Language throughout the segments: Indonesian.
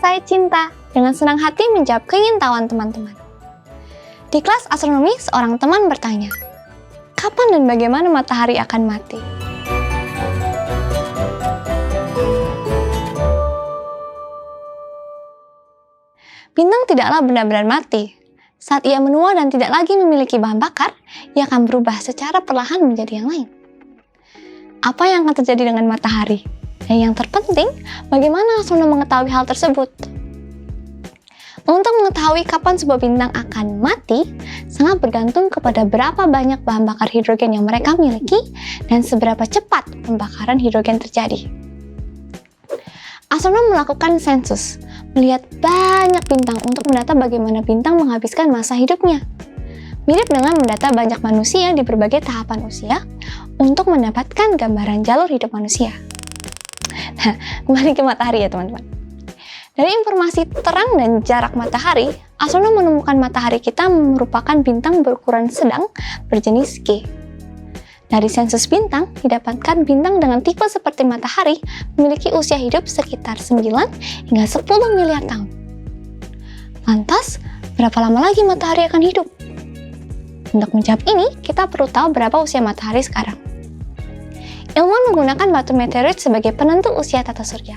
Saya Cinta, dengan senang hati menjawab keingintahuan teman-teman. Di kelas astronomi, seorang teman bertanya, kapan dan bagaimana matahari akan mati? Bintang tidaklah benar-benar mati. Saat ia menua dan tidak lagi memiliki bahan bakar, ia akan berubah secara perlahan menjadi yang lain. Apa yang akan terjadi dengan matahari? Dan yang terpenting, bagaimana astronom mengetahui hal tersebut? Untuk mengetahui kapan sebuah bintang akan mati, sangat bergantung kepada berapa banyak bahan bakar hidrogen yang mereka miliki dan seberapa cepat pembakaran hidrogen terjadi. Astronom melakukan sensus, melihat banyak bintang untuk mendata bagaimana bintang menghabiskan masa hidupnya. Mirip dengan mendata banyak manusia di berbagai tahapan usia untuk mendapatkan gambaran jalur hidup manusia. Nah, kembali ke matahari ya teman-teman. Dari informasi terang dan jarak matahari, astronom menemukan matahari kita merupakan bintang berukuran sedang berjenis G. Dari sensus bintang, didapatkan bintang dengan tipe seperti matahari memiliki usia hidup sekitar 9 hingga 10 miliar tahun. Lantas, berapa lama lagi matahari akan hidup? Untuk menjawab ini, kita perlu tahu berapa usia matahari sekarang. Ilmuwan menggunakan batu meteorit sebagai penentu usia tata surya,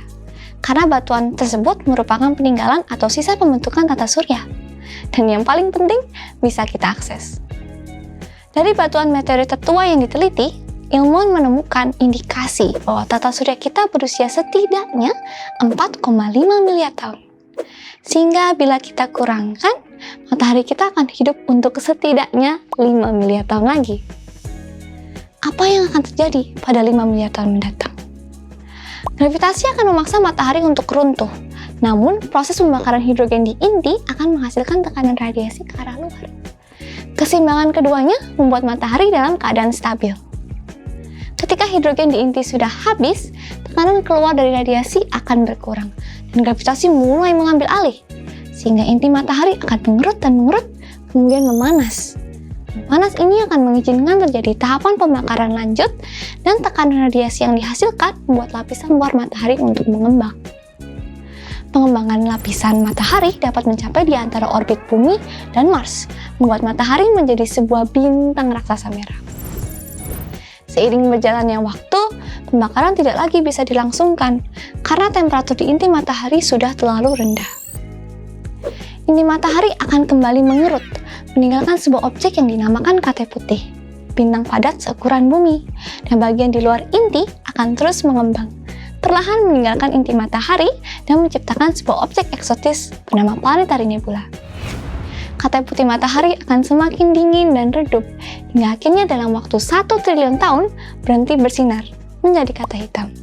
karena batuan tersebut merupakan peninggalan atau sisa pembentukan tata surya. Dan yang paling penting, bisa kita akses. Dari batuan meteorit tertua yang diteliti, ilmuwan menemukan indikasi bahwa tata surya kita berusia setidaknya 4,5 miliar tahun. Sehingga bila kita kurangkan, matahari kita akan hidup untuk setidaknya 5 miliar tahun lagi. Apa yang akan terjadi pada 5 miliar tahun mendatang? Gravitasi akan memaksa matahari untuk runtuh. Namun, proses pembakaran hidrogen di inti akan menghasilkan tekanan radiasi ke arah luar. Keseimbangan keduanya membuat matahari dalam keadaan stabil. Ketika hidrogen di inti sudah habis, tekanan keluar dari radiasi akan berkurang dan gravitasi mulai mengambil alih, sehingga inti matahari akan mengerut dan mengerut, kemudian memanas. Panas ini akan mengizinkan terjadi tahapan pembakaran lanjut dan tekanan radiasi yang dihasilkan membuat lapisan luar matahari untuk mengembang. Pengembangan lapisan matahari dapat mencapai di antara orbit bumi dan Mars, membuat matahari menjadi sebuah bintang raksasa merah. Seiring berjalannya waktu, pembakaran tidak lagi bisa dilangsungkan karena temperatur di inti matahari sudah terlalu rendah. Inti matahari akan kembali mengerut, meninggalkan sebuah objek yang dinamakan kate putih, bintang padat seukuran bumi, dan bagian di luar inti akan terus mengembang, perlahan meninggalkan inti matahari dan menciptakan sebuah objek eksotis bernama planetary nebula. Kate putih matahari akan semakin dingin dan redup, hingga akhirnya dalam waktu 1 triliun tahun berhenti bersinar, menjadi kate hitam.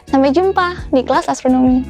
Sampai jumpa di kelas astronomi.